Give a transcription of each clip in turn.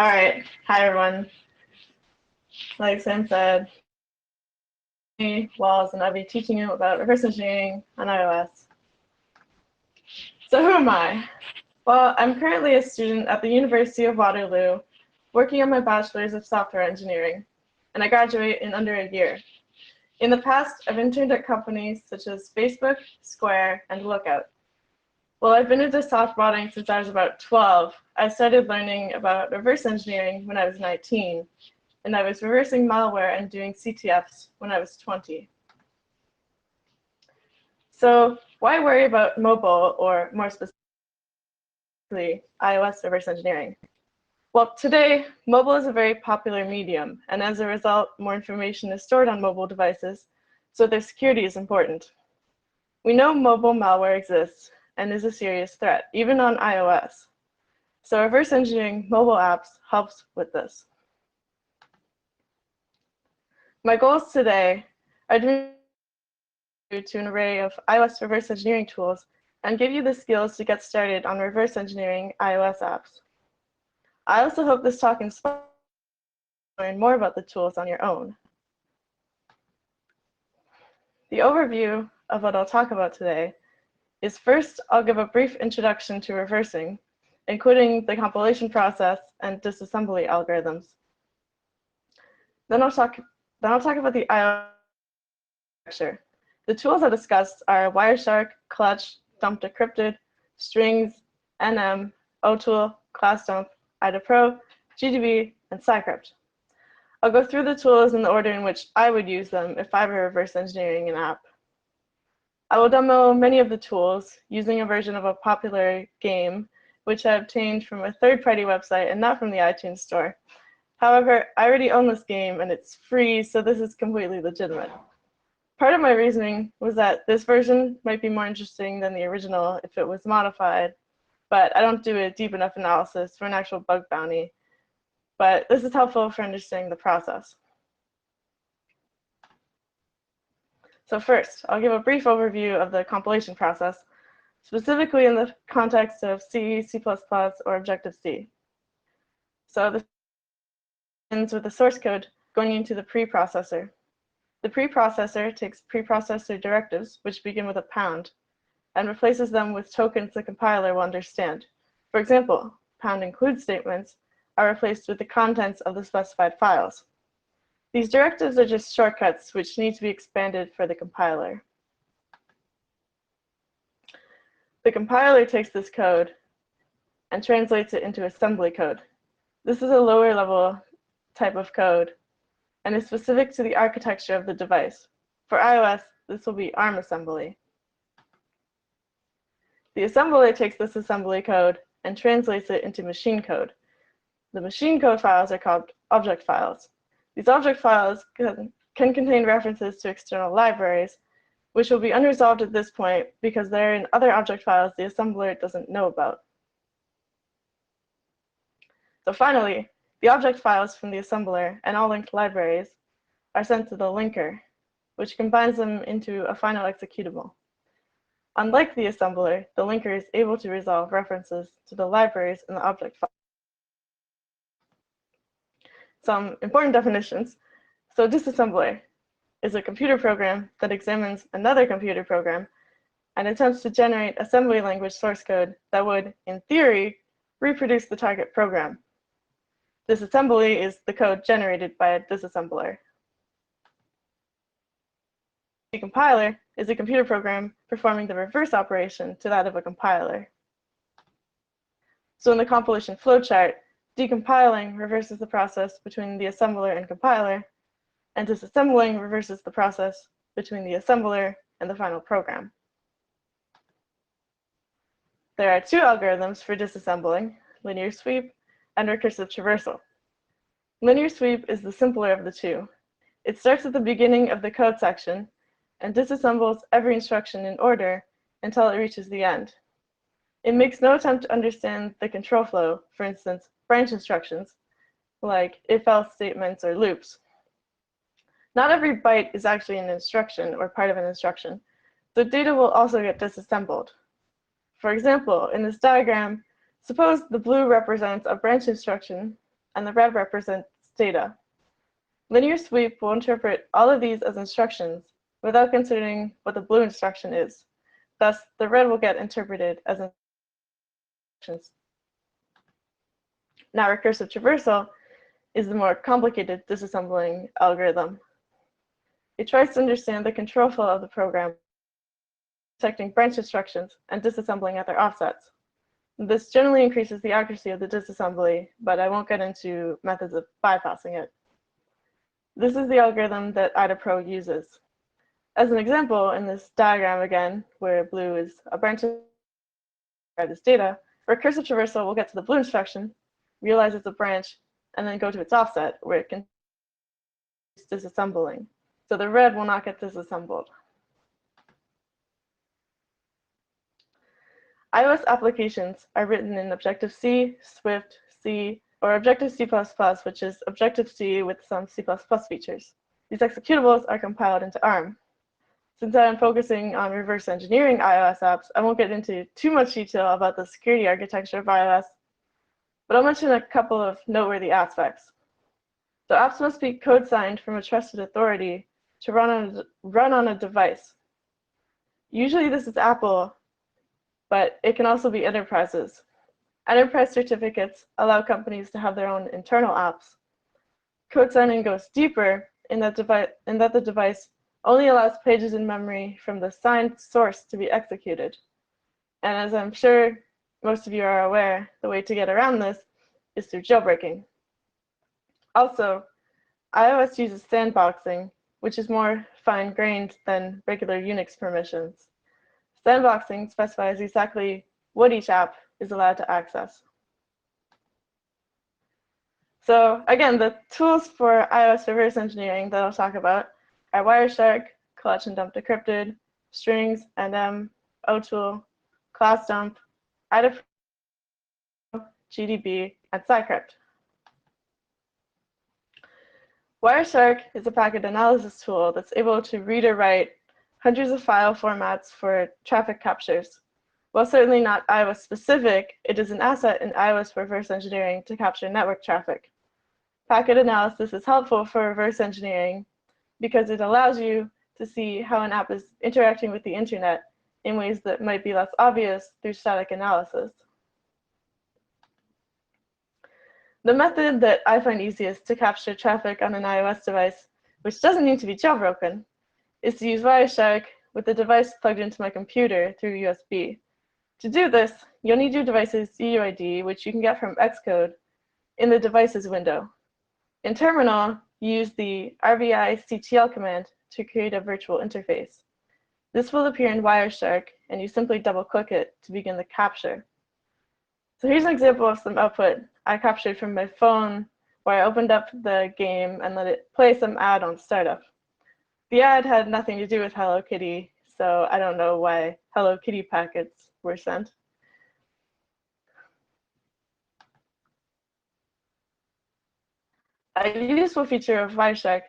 All right. Hi, everyone. Like Sam said, Walls, and I'll be teaching you about reverse engineering on iOS. So who am I? Well, I'm currently a student at the University of Waterloo, working on my bachelor's of software engineering, and I graduate in under a year. In the past, I've interned at companies such as Facebook, Square, and Lookout. Well, I've been into softboarding since I was about 12. I started learning about reverse engineering when I was 19, and I was reversing malware and doing CTFs when I was 20. So why worry about mobile, or more specifically, iOS reverse engineering? Well, today, mobile is a very popular medium, and as a result, more information is stored on mobile devices, so their security is important. We know mobile malware exists and is a serious threat, even on iOS. So reverse engineering mobile apps helps with this. My goals today are to an array of iOS reverse engineering tools and give you the skills to get started on reverse engineering iOS apps. I also hope this talk inspires you to learn more about the tools on your own. The overview of what I'll talk about today is first, I'll give a brief introduction to reversing, including the compilation process and disassembly algorithms. Then I'll talk about the iOS architecture. The tools I discussed are Wireshark, Clutch, Dump Decrypted, Strings, NM, OTool, ClassDump, IDAPro, GDB, and Cycrypt. I'll go through the tools in the order in which I would use them if I were reverse engineering an app. I will demo many of the tools using a version of a popular game, which I obtained from a third-party website and not from the iTunes store. However, I already own this game and it's free, so this is completely legitimate. Part of my reasoning was that this version might be more interesting than the original if it was modified, but I don't do a deep enough analysis for an actual bug bounty. But this is helpful for understanding the process. So first, I'll give a brief overview of the compilation process, specifically in the context of C, C++, or Objective-C. So this begins with the source code going into the preprocessor. The preprocessor takes preprocessor directives, which begin with a pound, and replaces them with tokens the compiler will understand. For example, pound include statements are replaced with the contents of the specified files. These directives are just shortcuts which need to be expanded for the compiler. The compiler takes this code and translates it into assembly code. This is a lower level type of code and is specific to the architecture of the device. For iOS, this will be ARM assembly. The assembler takes this assembly code and translates it into machine code. The machine code files are called object files. These object files can contain references to external libraries, which will be unresolved at this point because they're in other object files the assembler doesn't know about. So finally, the object files from the assembler and all linked libraries are sent to the linker, which combines them into a final executable. Unlike the assembler, the linker is able to resolve references to the libraries in the object file. Some important definitions. So disassembler is a computer program that examines another computer program and attempts to generate assembly language source code that would, in theory, reproduce the target program. Disassembly is the code generated by a disassembler. The compiler is a computer program performing the reverse operation to that of a compiler. So in the compilation flowchart, decompiling reverses the process between the assembler and compiler, and disassembling reverses the process between the assembler and the final program. There are two algorithms for disassembling, linear sweep and recursive traversal. Linear sweep is the simpler of the two. It starts at the beginning of the code section and disassembles every instruction in order until it reaches the end. It makes no attempt to understand the control flow, for instance, branch instructions, like if-else statements or loops. Not every byte is actually an instruction or part of an instruction, so data will also get disassembled. For example, in this diagram, suppose the blue represents a branch instruction and the red represents data. Linear sweep will interpret all of these as instructions without considering what the blue instruction is. Thus, the red will get interpreted as instructions. Now, recursive traversal is the more complicated disassembling algorithm. It tries to understand the control flow of the program, detecting branch instructions and disassembling at their offsets. This generally increases the accuracy of the disassembly, but I won't get into methods of bypassing it. This is the algorithm that IDA Pro uses. As an example, in this diagram again, where blue is a branch of red is data, recursive traversal will get to the blue instruction, realize it's a branch, and then go to its offset, where it can disassembling. So the red will not get disassembled. iOS applications are written in Objective-C, Swift, C, or Objective-C++, which is Objective-C with some C++ features. These executables are compiled into ARM. Since I am focusing on reverse engineering iOS apps, I won't get into too much detail about the security architecture of iOS, but I'll mention a couple of noteworthy aspects. So apps must be code signed from a trusted authority to run on a device. Usually this is Apple, but it can also be enterprises. Enterprise certificates allow companies to have their own internal apps. Code signing goes deeper in that the device only allows pages in memory from the signed source to be executed. And as I'm sure most of you are aware, the way to get around this is through jailbreaking. Also, iOS uses sandboxing, which is more fine-grained than regular Unix permissions. Sandboxing specifies exactly what each app is allowed to access. So again, the tools for iOS reverse engineering that I'll talk about are Wireshark, Clutch and Dump Decrypted, Strings, NM, OTool, Class Dump, IDA Pro, GDB, and Cycrypt. Wireshark is a packet analysis tool that's able to read or write hundreds of file formats for traffic captures. While certainly not iOS specific, it is an asset in iOS reverse engineering to capture network traffic. Packet analysis is helpful for reverse engineering because it allows you to see how an app is interacting with the internet in ways that might be less obvious through static analysis. The method that I find easiest to capture traffic on an iOS device, which doesn't need to be jailbroken, is to use Wireshark with the device plugged into my computer through USB. To do this, you'll need your device's UUID, which you can get from Xcode, in the Devices window. In Terminal, use the rvictl command to create a virtual interface. This will appear in Wireshark, and you simply double-click it to begin the capture. So here's an example of some output I captured from my phone, where I opened up the game and let it play some ad on startup. The ad had nothing to do with Hello Kitty, so I don't know why Hello Kitty packets were sent. A useful feature of Wireshark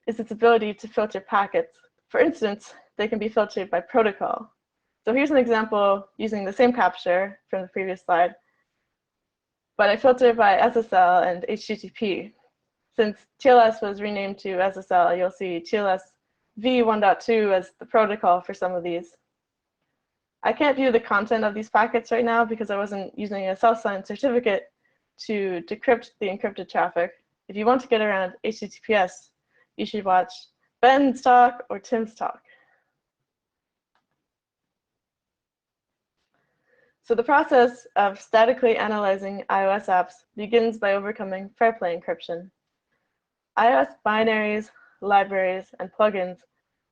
is its ability to filter packets. For instance, they can be filtered by protocol. So here's an example using the same capture from the previous slide, but I filter by SSL and HTTP. Since TLS was renamed to SSL, you'll see TLS v1.2 as the protocol for some of these. I can't view the content of these packets right now because I wasn't using a self-signed certificate to decrypt the encrypted traffic. If you want to get around HTTPS, you should watch Ben's talk or Tim's talk. So the process of statically analyzing iOS apps begins by overcoming fair play encryption. iOS binaries, libraries, and plugins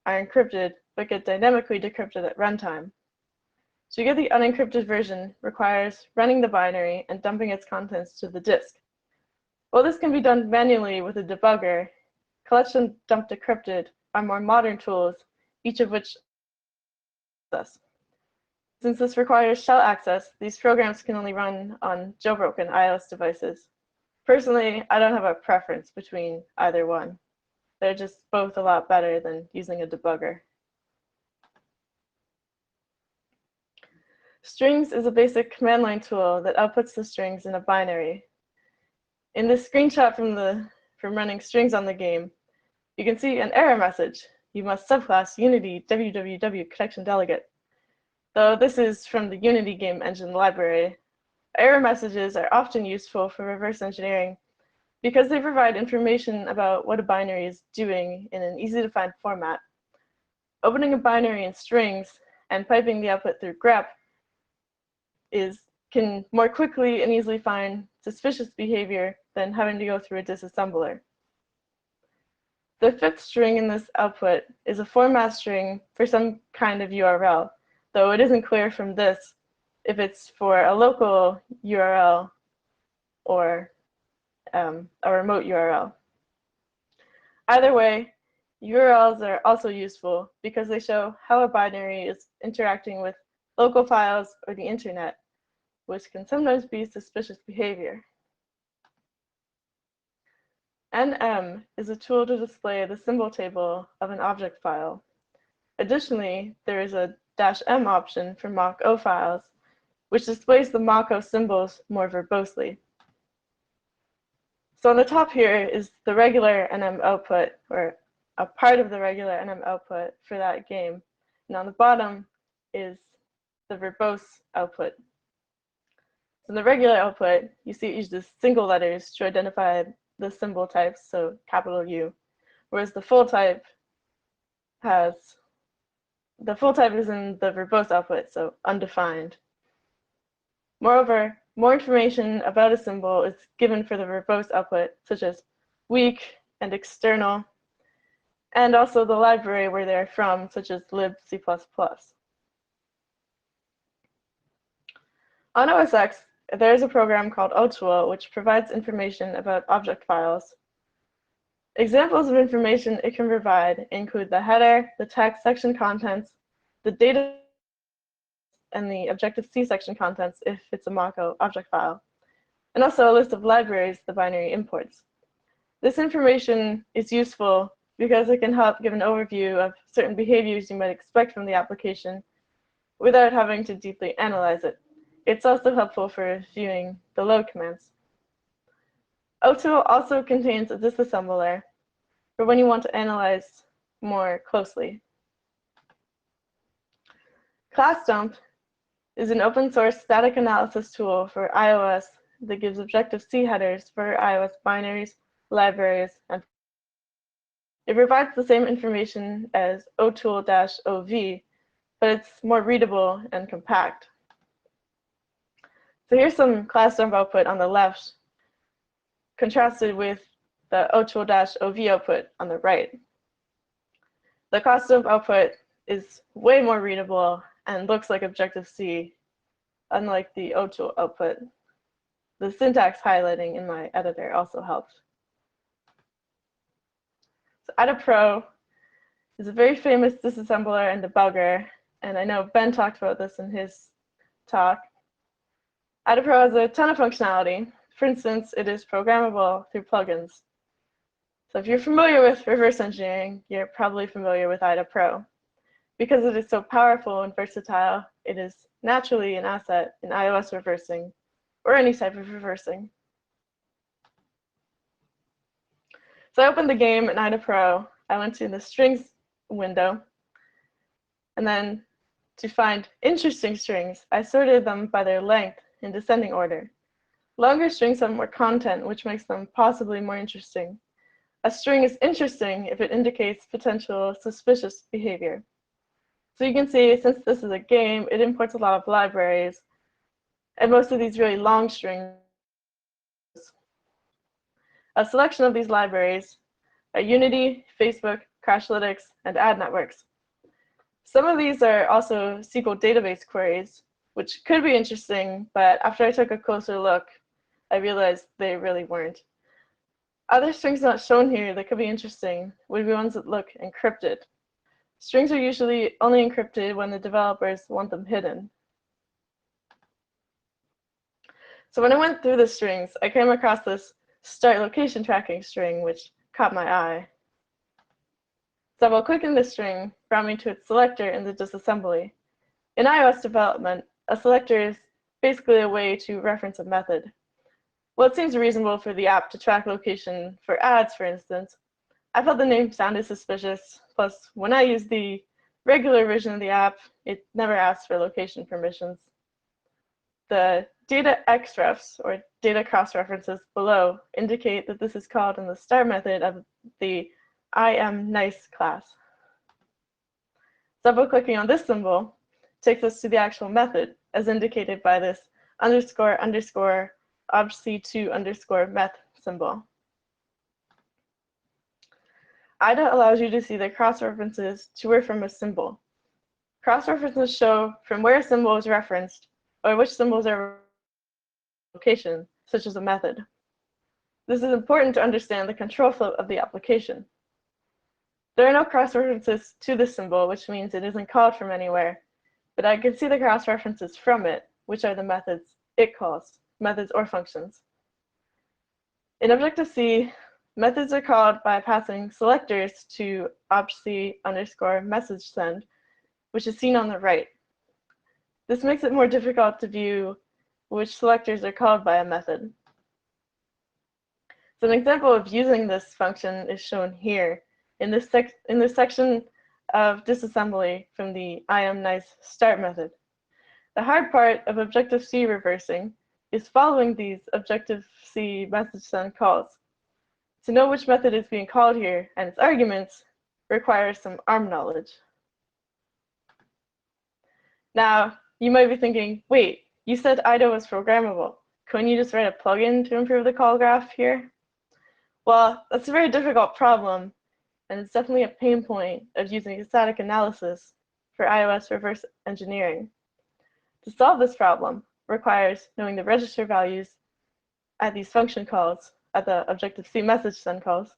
are encrypted but get dynamically decrypted at runtime. To get the unencrypted version requires running the binary and dumping its contents to the disk. While this can be done manually with a debugger, Clutch and Dump Decrypted are more modern tools, each of which access. Since this requires shell access, these programs can only run on jailbroken iOS devices. Personally, I don't have a preference between either one. They're just both a lot better than using a debugger. Strings is a basic command line tool that outputs the strings in a binary. In this screenshot from running strings on the game, you can see an error message. You must subclass Unity www connection delegate. Though this is from the Unity game engine library, error messages are often useful for reverse engineering because they provide information about what a binary is doing in an easy-to-find format. Opening a binary in strings and piping the output through grep can more quickly and easily find suspicious behavior than having to go through a disassembler. The fifth string in this output is a format string for some kind of URL, though it isn't clear from this if it's for a local URL or a remote URL. Either way, URLs are also useful because they show how a binary is interacting with local files or the internet, which can sometimes be suspicious behavior. NM is a tool to display the symbol table of an object file. Additionally, there is a -m option for mock-O files, which displays the mock-O symbols more verbosely. So on the top here is the regular NM output, or a part of the regular NM output for that game. And on the bottom is the verbose output. So in the regular output, you see it uses single letters to identify the symbol types, so capital U, whereas the full type is in the verbose output, so undefined. Moreover, more information about a symbol is given for the verbose output, such as weak and external, and also the library where they're from, such as libc++. On OS X, there is a program called OTool, which provides information about object files. Examples of information it can provide include the header, the text section contents, the data, and the Objective-C section contents if it's a mock-O object file, and also a list of libraries the binary imports. This information is useful because it can help give an overview of certain behaviors you might expect from the application without having to deeply analyze it. It's also helpful for viewing the load commands. OTool also contains a disassembler for when you want to analyze more closely. ClassDump is an open source static analysis tool for iOS that gives Objective-C headers for iOS binaries, libraries, and it provides the same information as OTool-OV, but it's more readable and compact. So here's some ClassDump output on the left, contrasted with the OTool-OV output on the right. The ClassDump output is way more readable and looks like Objective-C, unlike the OTool output. The syntax highlighting in my editor also helped. So IdaPro is a very famous disassembler and debugger, and I know Ben talked about this in his talk. IdaPro has a ton of functionality. For instance, it is programmable through plugins. So if you're familiar with reverse engineering, you're probably familiar with IdaPro. Because it is so powerful and versatile, it is naturally an asset in iOS reversing, or any type of reversing. So I opened the game in IdaPro. I went to the strings window, and then to find interesting strings, I sorted them by their length in descending order. Longer strings have more content, which makes them possibly more interesting. A string is interesting if it indicates potential suspicious behavior. So you can see, since this is a game, it imports a lot of libraries, and most of these really long strings. A selection of these libraries are Unity, Facebook, Crashlytics, and ad networks. Some of these are also SQL database queries, which could be interesting, but after I took a closer look, I realized they really weren't. Other strings not shown here that could be interesting would be ones that look encrypted. Strings are usually only encrypted when the developers want them hidden. So when I went through the strings, I came across this start location tracking string, which caught my eye. Double-clicking the string brought me to its selector in the disassembly. In iOS development, a selector is basically a way to reference a method. Well, it seems reasonable for the app to track location for ads, for instance. I felt the name sounded suspicious. Plus, when I use the regular version of the app, it never asks for location permissions. The data xrefs, or data cross-references below, indicate that this is called in the start method of the IMNice class. Double-clicking on this symbol takes us to the actual method, as indicated by this __ obc2 _meth symbol. IDA allows you to see the cross-references to or from a symbol. Cross-references show from where a symbol is referenced, or which symbols are location, such as a method. This is important to understand the control flow of the application. There are no cross-references to this symbol, which means it isn't called from anywhere, but I can see the cross-references from it, which are the methods it calls, methods or functions. In Objective-C, methods are called by passing selectors to obc _ message send, which is seen on the right. This makes it more difficult to view which selectors are called by a method. So an example of using this function is shown here in this section of disassembly from the IMNice start method. The hard part of Objective-C reversing is following these Objective-C message send calls. To know which method is being called here and its arguments requires some ARM knowledge. Now, you might be thinking, wait, you said IDA was programmable. Couldn't you just write a plugin to improve the call graph here? Well, that's a very difficult problem, and it's definitely a pain point of using static analysis for iOS reverse engineering. To solve this problem requires knowing the register values at these function calls, at the Objective-C message send calls,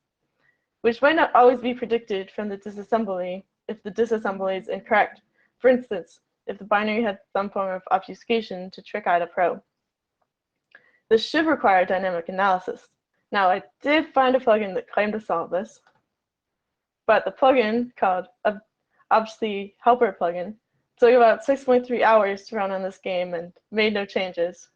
which might not always be predicted from the disassembly if the disassembly is incorrect. For instance, if the binary had some form of obfuscation to trick IDA Pro. This should require dynamic analysis. Now, I did find a plugin that claimed to solve this, but the plugin, called obc helper plugin, took about 6.3 hours to run on this game and made no changes.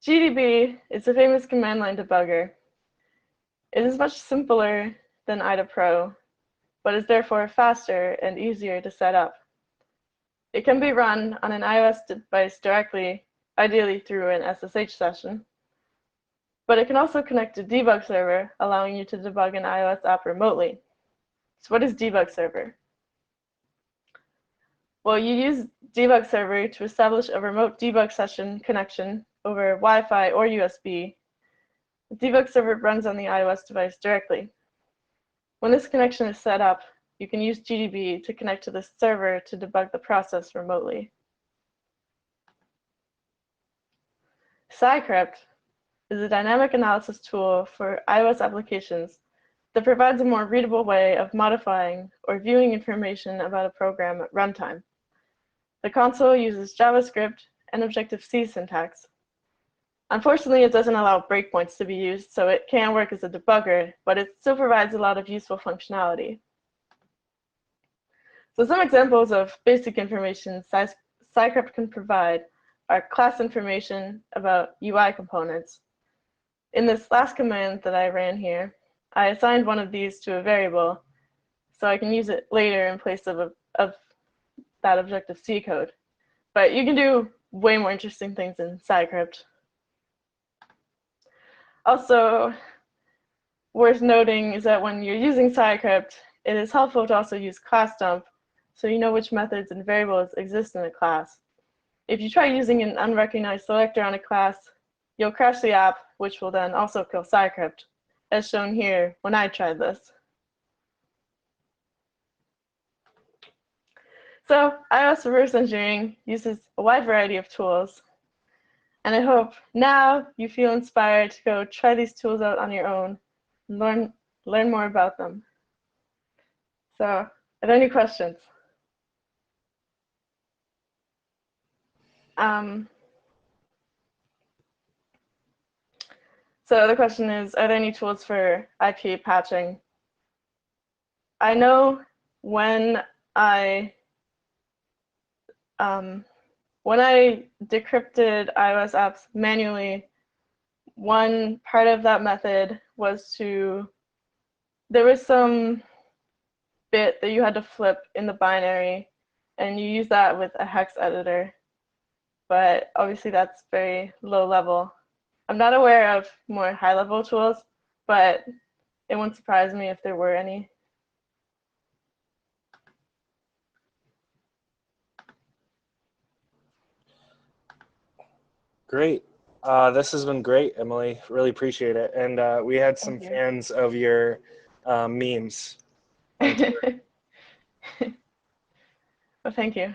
GDB is a famous command line debugger. It is much simpler than IDA Pro, but is therefore faster and easier to set up. It can be run on an iOS device directly, ideally through an SSH session, but it can also connect to debug server, allowing you to debug an iOS app remotely. So what is debug server? Well, you use debug server to establish a remote debug session connection over Wi-Fi or USB. The debug server runs on the iOS device directly. When this connection is set up, you can use GDB to connect to the server to debug the process remotely. Cycrypt is a dynamic analysis tool for iOS applications that provides a more readable way of modifying or viewing information about a program at runtime. The console uses JavaScript and Objective-C syntax. Unfortunately, it doesn't allow breakpoints to be used, so it can work as a debugger, but it still provides a lot of useful functionality. So some examples of basic information Cycrypt can provide are class information about UI components. In this last command that I ran here, I assigned one of these to a variable, so I can use it later in place of that Objective-C code. But you can do way more interesting things in Cycrypt. Also, worth noting is that when you're using Cycrypt, it is helpful to also use class dump, so you know which methods and variables exist in a class. If you try using an unrecognized selector on a class, you'll crash the app, which will then also kill Cycrypt, as shown here when I tried this. So iOS reverse engineering uses a wide variety of tools, and I hope now you feel inspired to go try these tools out on your own and learn more about them. So, are there any questions? So the question is, are there any tools for IPA patching? I know when I when I decrypted iOS apps manually, one part of that method was there was some bit that you had to flip in the binary, and you use that with a hex editor. But obviously that's very low level. I'm not aware of more high level tools, but it wouldn't surprise me if there were any. Great. This has been great, Emily. Really appreciate it. And we had some fans of your memes on Twitter. Well, thank you.